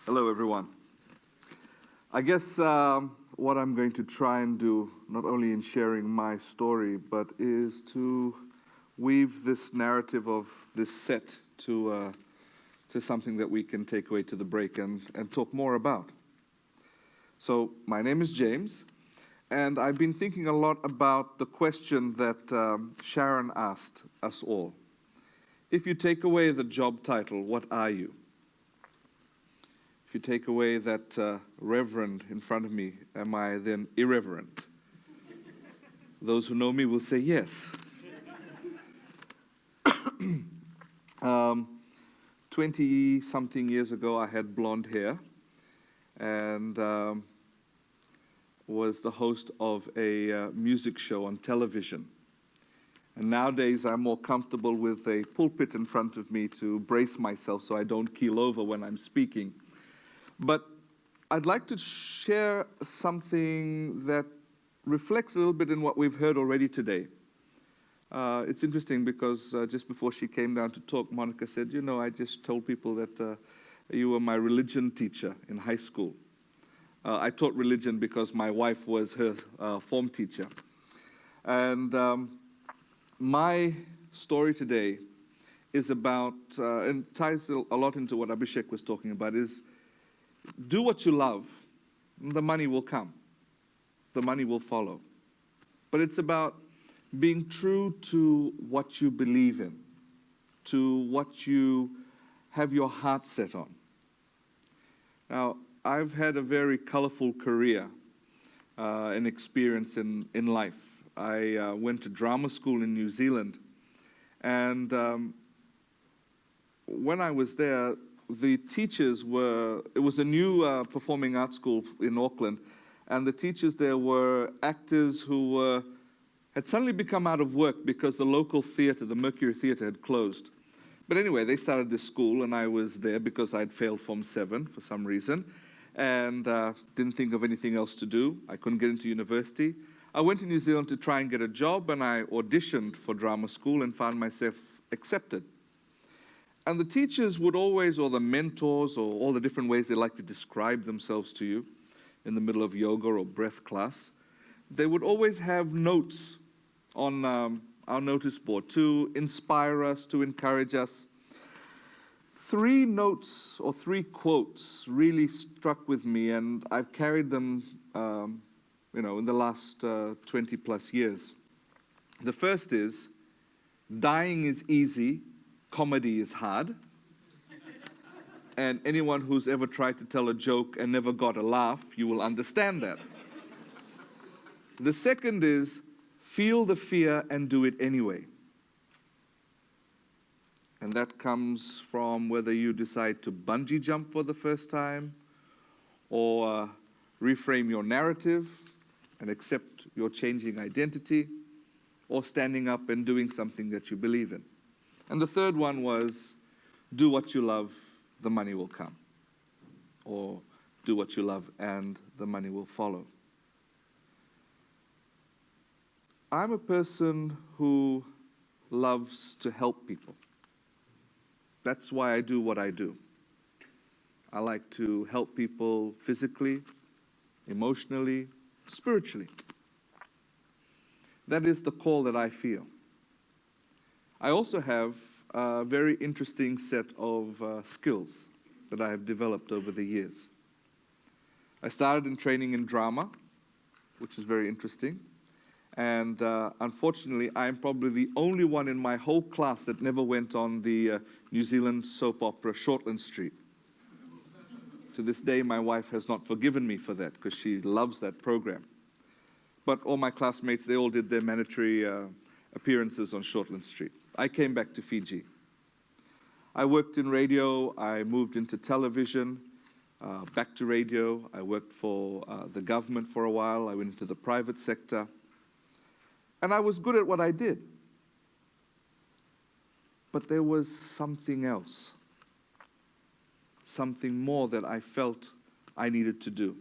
Hello, everyone. I guess what I'm going to try and do, not only in sharing my story, but is to weave this narrative of this set to something that we can take away to the break and talk more about. So, my name is James, and I've been thinking a lot about the question that Sharon asked us all. If you take away the job title, what are you? If you take away that reverend in front of me, am I then irreverent? Those who know me will say yes. 20-something years ago, I had blonde hair and was the host of a music show on television. And nowadays, I'm more comfortable with a pulpit in front of me to brace myself so I don't keel over when I'm speaking. But I'd like to share something that reflects a little bit in what we've heard already today. It's interesting because just before she came down to talk, Monica said, you know, I just told people that you were my religion teacher in high school. I taught religion because my wife was her form teacher. And my story today is about, and ties a lot into what Abhishek was talking about, is do what you love, the money will come. The money will follow. But it's about being true to what you believe in, to what you have your heart set on. Now, I've had a very colorful career and experience in life. I went to drama school in New Zealand, and when I was there, the teachers it was a new performing arts school in Auckland, and the teachers there were actors who had suddenly become out of work because the local theater, the Mercury Theater, had closed. But anyway, they started this school, and I was there because I'd failed Form 7 for some reason, and didn't think of anything else to do. I couldn't get into university. I went to New Zealand to try and get a job, and I auditioned for drama school and found myself accepted. And the teachers would always, or the mentors, or all the different ways they like to describe themselves to you in the middle of yoga or breath class, they would always have notes on our notice board to inspire us, to encourage us. 3 notes or 3 quotes really struck with me, and I've carried them in the last 20 plus years. The first is, dying is easy, comedy is hard. And anyone who's ever tried to tell a joke and never got a laugh, you will understand that. The second is, feel the fear and do it anyway. And that comes from whether you decide to bungee jump for the first time, or reframe your narrative and accept your changing identity, or standing up and doing something that you believe in. And the third one was, do what you love, the money will come. Or do what you love and the money will follow. I'm a person who loves to help people. That's why I do what I do. I like to help people physically, emotionally, spiritually. That is the call that I feel. I also have a very interesting set of skills that I have developed over the years. I started in training in drama, which is very interesting. And unfortunately, I'm probably the only one in my whole class that never went on the New Zealand soap opera Shortland Street. To this day, my wife has not forgiven me for that because she loves that program. But all my classmates, they all did their mandatory appearances on Shortland Street. I came back to Fiji. I worked in radio, I moved into television, back to radio. I worked for the government for a while. I went into the private sector. And I was good at what I did. But there was something else. Something more that I felt I needed to do.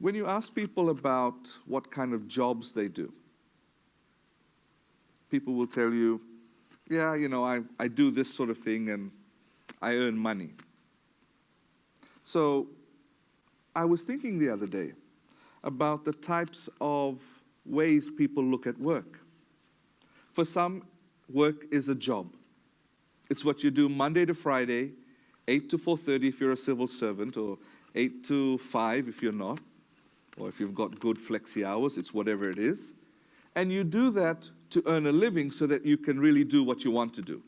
When you ask people about what kind of jobs they do, people will tell you, yeah, I do this sort of thing and I earn money. So I was thinking the other day about the types of ways people look at work. For some, work is a job. It's what you do Monday to Friday, 8 to 4:30 if you're a civil servant, or 8 to 5 if you're not, or if you've got good flexi hours, it's whatever it is. And you do that to earn a living so that you can really do what you want to do.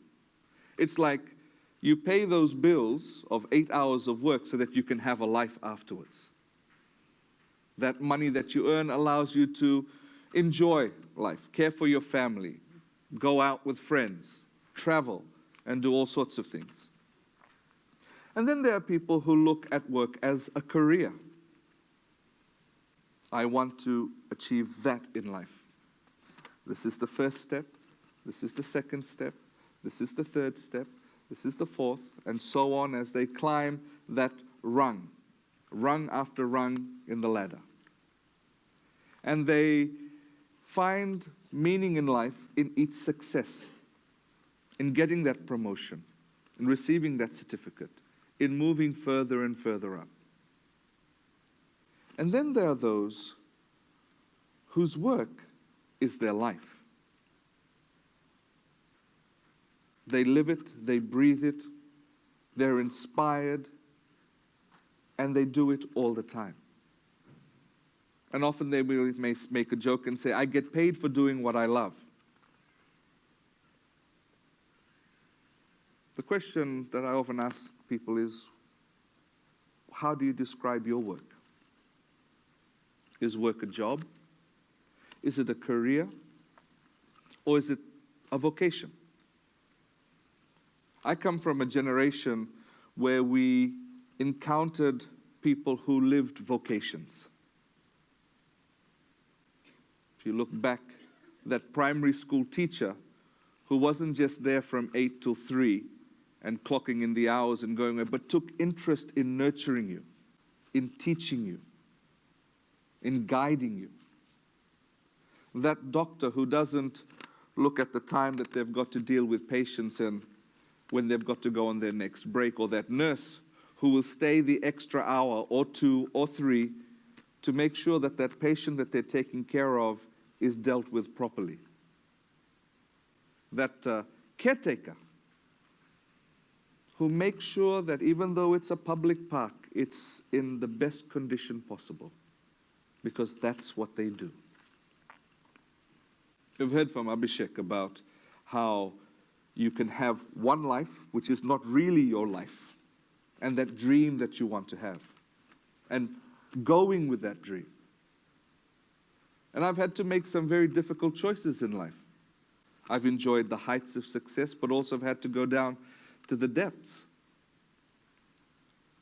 It's like you pay those bills of 8 hours of work so that you can have a life afterwards. That money that you earn allows you to enjoy life, care for your family, go out with friends, travel, and do all sorts of things. And then there are people who look at work as a career. I want to achieve that in life. This is the first step, this is the second step, this is the third step, this is the fourth, and so on as they climb that rung after rung in the ladder. And they find meaning in life in each success, in getting that promotion, in receiving that certificate, in moving further and further up. And then there are those whose work is their life. They live it, they breathe it, they're inspired, and they do it all the time. And often they will make a joke and say, I get paid for doing what I love. The question that I often ask people is, how do you describe your work? Is work a job? Is it a career? Or is it a vocation? I come from a generation where we encountered people who lived vocations. If you look back, that primary school teacher who wasn't just there from 8 till 3 and clocking in the hours and going away, but took interest in nurturing you, in teaching you, in guiding you. That doctor who doesn't look at the time that they've got to deal with patients and when they've got to go on their next break, or that nurse who will stay the extra hour or 2 or 3 to make sure that that patient that they're taking care of is dealt with properly. That caretaker who makes sure that even though it's a public park, it's in the best condition possible, because that's what they do. We've heard from Abhishek about how you can have one life which is not really your life, and that dream that you want to have, and going with that dream. And I've had to make some very difficult choices in life. I've enjoyed the heights of success, but also have had to go down to the depths.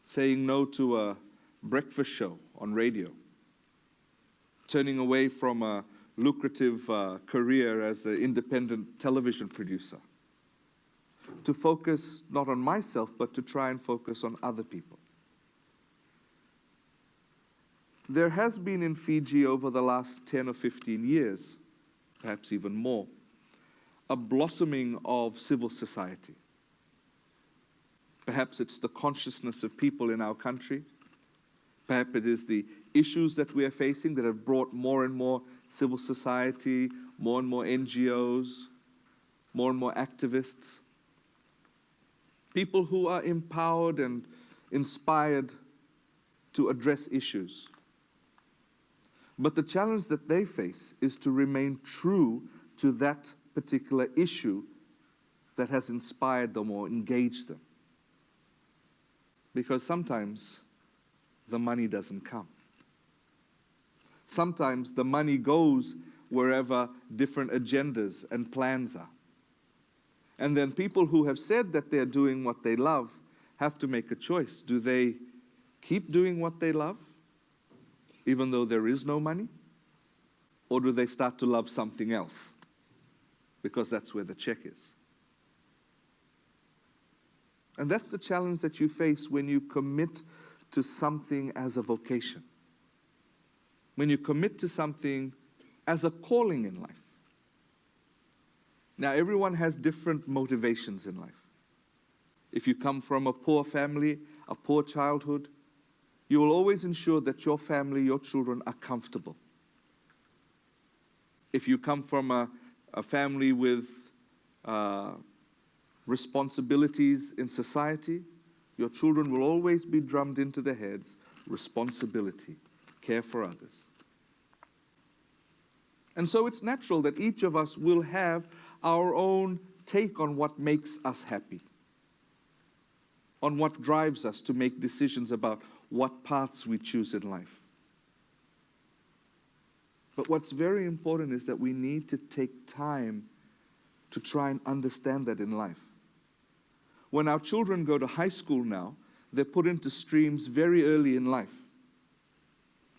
Saying no to a breakfast show on radio. Turning away from a lucrative career as an independent television producer. To focus not on myself, but to try and focus on other people. There has been in Fiji over the last 10 or 15 years, perhaps even more, a blossoming of civil society. Perhaps it's the consciousness of people in our country. Perhaps it is the issues that we are facing that have brought more and more civil society, more and more NGOs, more and more activists. People who are empowered and inspired to address issues. But the challenge that they face is to remain true to that particular issue that has inspired them or engaged them. Because sometimes the money doesn't come. Sometimes the money goes wherever different agendas and plans are. And then people who have said that they're doing what they love have to make a choice. Do they keep doing what they love, even though there is no money? Or do they start to love something else? Because that's where the check is. And that's the challenge that you face when you commit to something as a vocation. When you commit to something as a calling in life. Now, everyone has different motivations in life. If you come from a poor family, a poor childhood, You will always ensure that your family, your children are comfortable. If you come from a family with responsibilities in society, your children will always be drummed into their heads, responsibility, care for others. And so it's natural that each of us will have our own take on what makes us happy, on what drives us to make decisions about what paths we choose in life. But what's very important is that we need to take time to try and understand that in life. When our children go to high school now, they're put into streams very early in life.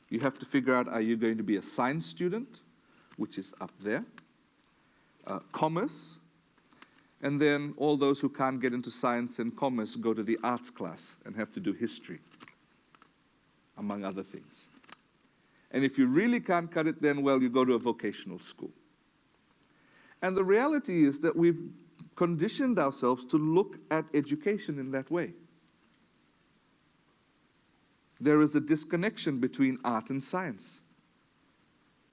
You have to figure out, are you going to be a science student, which is up there, commerce, and then all those who can't get into science and commerce go to the arts class and have to do history, among other things. And if you really can't cut it, then, well, you go to a vocational school. And the reality is that we've conditioned ourselves to look at education in that way. There is a disconnection between art and science.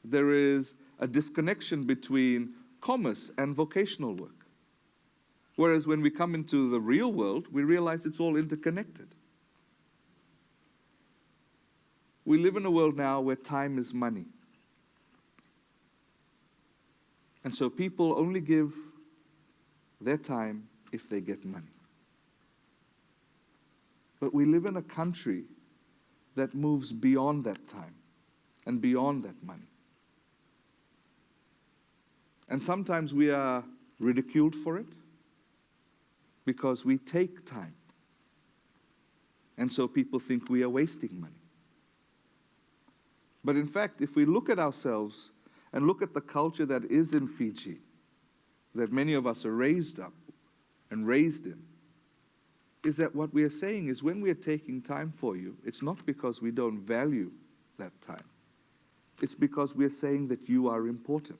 There is a disconnection between commerce and vocational work. Whereas when we come into the real world, we realize it's all interconnected. We live in a world now where time is money. And so people only give their time if they get money. But we live in a country that moves beyond that time and beyond that money. And sometimes we are ridiculed for it because we take time. And so people think we are wasting money. But in fact, if we look at ourselves and look at the culture that is in Fiji, that many of us are raised up and raised in, is that what we are saying is when we are taking time for you, it's not because we don't value that time. It's because we are saying that you are important.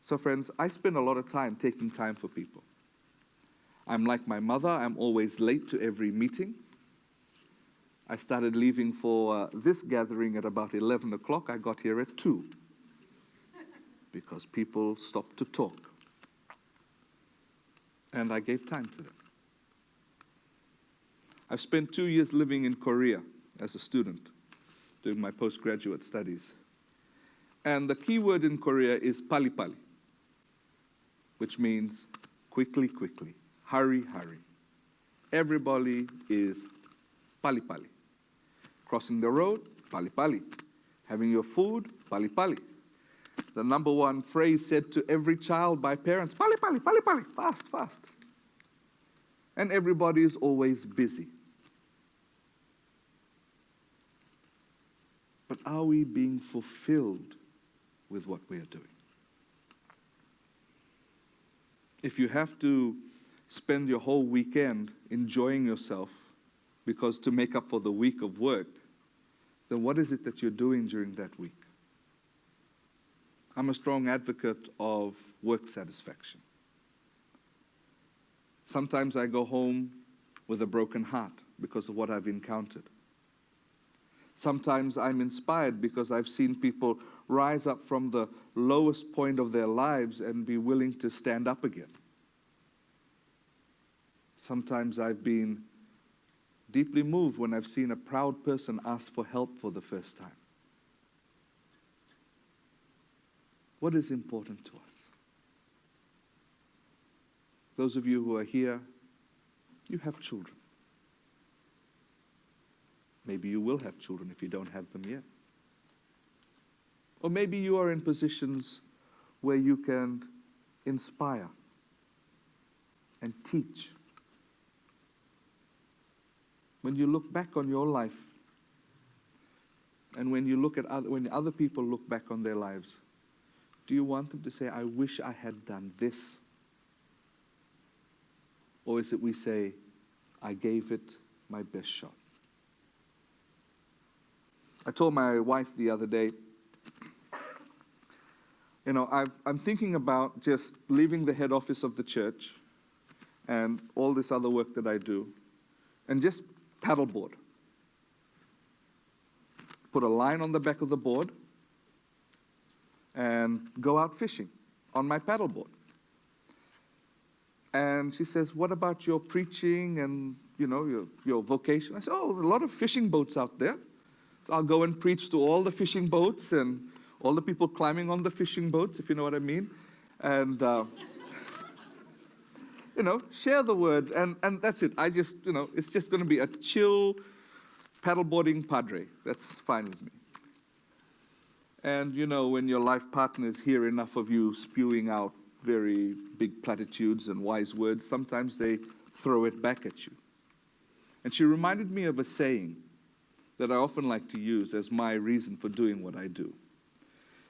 So friends, I spend a lot of time taking time for people. I'm like my mother, I'm always late to every meeting. I started leaving for this gathering at about 11 o'clock. I got here at 2 because people stopped to talk. And I gave time to them. I've spent 2 years living in Korea as a student, doing my postgraduate studies. And the key word in Korea is pali-pali, which means quickly, quickly, hurry, hurry. Everybody is pali-pali. Crossing the road, pali-pali. Having your food, pali-pali. The number one phrase said to every child by parents, pali-pali, pali-pali, fast, fast. And everybody is always busy. But are we being fulfilled with what we are doing? If you have to spend your whole weekend enjoying yourself because to make up for the week of work, then what is it that you're doing during that week? I'm a strong advocate of work satisfaction. Sometimes I go home with a broken heart because of what I've encountered. Sometimes I'm inspired because I've seen people rise up from the lowest point of their lives and be willing to stand up again. Sometimes I've been deeply moved when I've seen a proud person ask for help for the first time. What is important to us? Those of you who are here, you have children. Maybe you will have children if you don't have them yet. Or maybe you are in positions where you can inspire and teach. When you look back on your life, and when you look at when other people look back on their lives, do you want them to say, I wish I had done this? Or is it we say, I gave it my best shot? I told my wife the other day, I'm thinking about just leaving the head office of the church and all this other work that I do, and just paddleboard. Put a line on the back of the board and go out fishing on my paddleboard. And she says, what about your preaching and, your vocation? I said, oh, there's a lot of fishing boats out there. So I'll go and preach to all the fishing boats and all the people climbing on the fishing boats, if you know what I mean. And, share the word. And that's it. I just, it's just going to be a chill paddleboarding padre. That's fine with me. And, when your life partners hear enough of you spewing out very big platitudes and wise words, sometimes they throw it back at you. And she reminded me of a saying that I often like to use as my reason for doing what I do.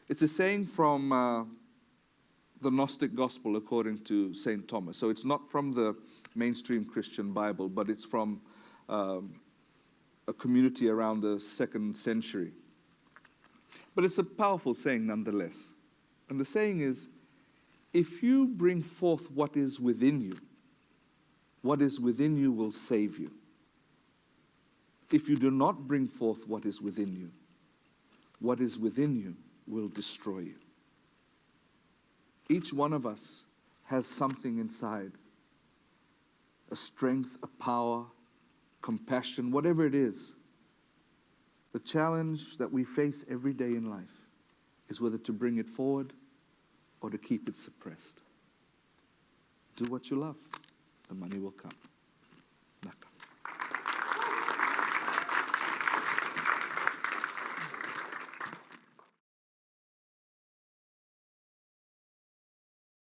It's a saying from the Gnostic Gospel according to St. Thomas. So it's not from the mainstream Christian Bible, but it's from a community around the 2nd century. But it's a powerful saying nonetheless. And the saying is, if you bring forth what is within you, what is within you will save you. If you do not bring forth what is within you, what is within you will destroy you. Each one of us has something inside, a strength, a power, compassion, whatever it is. The challenge that we face every day in life is whether to bring it forward or to keep it suppressed. Do what you love. The money will come.